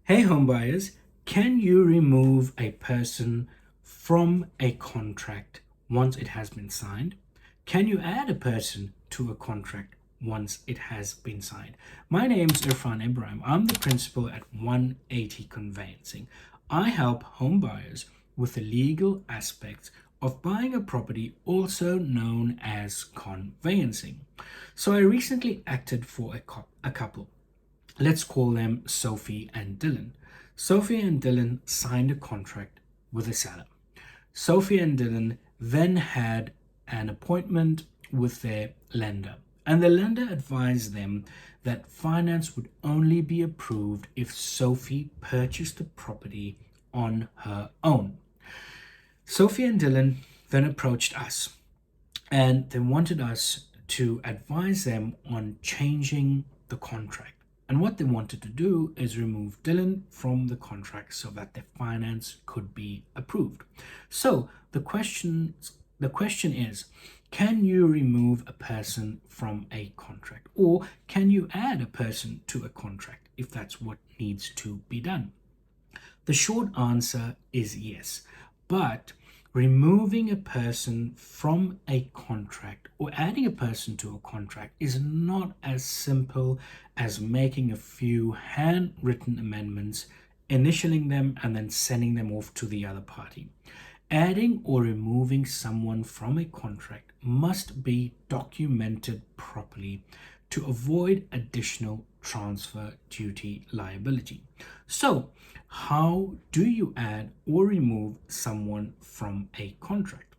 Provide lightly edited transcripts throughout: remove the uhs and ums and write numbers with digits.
Hey homebuyers, can you remove a person from a contract once it has been signed? Can you add a person to a contract once it has been signed? My name's Irfan Ibrahim. I'm the principal at 180 Conveyancing. I help homebuyers with the legal aspects of buying a property, also known as conveyancing. So I recently acted for a couple. Let's call them Sophie and Dylan. Sophie and Dylan signed a contract with a seller. Sophie and Dylan then had an appointment with their lender, and the lender advised them that finance would only be approved if Sophie purchased the property on her own. Sophie and Dylan then approached us and they wanted us to advise them on changing the contract. And what they wanted to do is remove Dylan from the contract so that their finance could be approved. So the question is, can you remove a person from a contract, or can you add a person to a contract if that's what needs to be done? The short answer is yes, but removing a person from a contract or adding a person to a contract is not as simple as making a few handwritten amendments, initialing them, and then sending them off to the other party. Adding or removing someone from a contract must be documented properly to avoid additional transfer duty liability. So, how do you add or remove someone from a contract?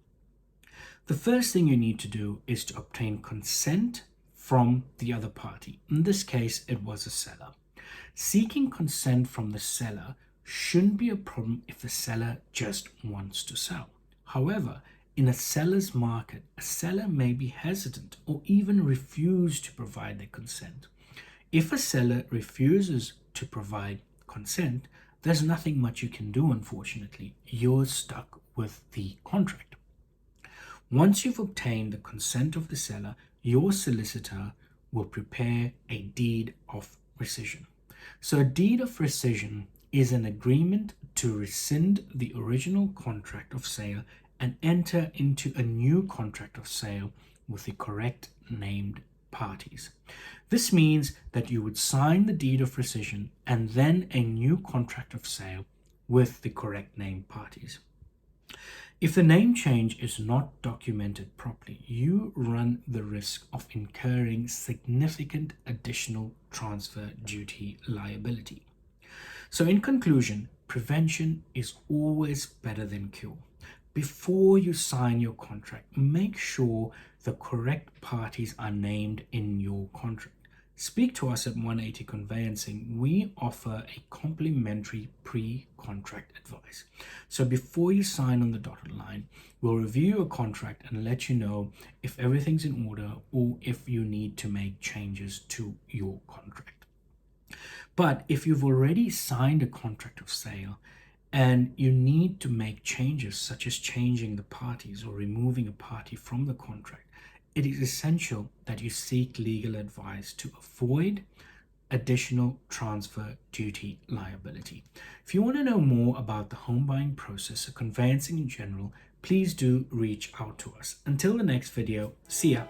The first thing you need to do is to obtain consent from the other party. In this case, it was a seller. Seeking consent from the seller shouldn't be a problem if the seller just wants to sell. However, in a seller's market, a seller may be hesitant or even refuse to provide their consent. If a seller refuses to provide consent, there's nothing much you can do, unfortunately. You're stuck with the contract. Once you've obtained the consent of the seller, your solicitor will prepare a deed of rescission. So, a deed of rescission is an agreement to rescind the original contract of sale and enter into a new contract of sale with the correct named parties. This means that you would sign the deed of rescission and then a new contract of sale with the correct named parties. If the name change is not documented properly, you run the risk of incurring significant additional transfer duty liability. So, in conclusion, prevention is always better than cure. Before you sign your contract, make sure the correct parties are named in your contract. Speak to us at 180 Conveyancing. We offer a complimentary pre-contract advice. So before you sign on the dotted line, we'll review your contract and let you know if everything's in order or if you need to make changes to your contract. But if you've already signed a contract of sale and you need to make changes, such as changing the parties or removing a party from the contract, it is essential that you seek legal advice to avoid additional transfer duty liability. If you want to know more about the home buying process or conveyancing in general, please do reach out to us. Until the next video, see ya.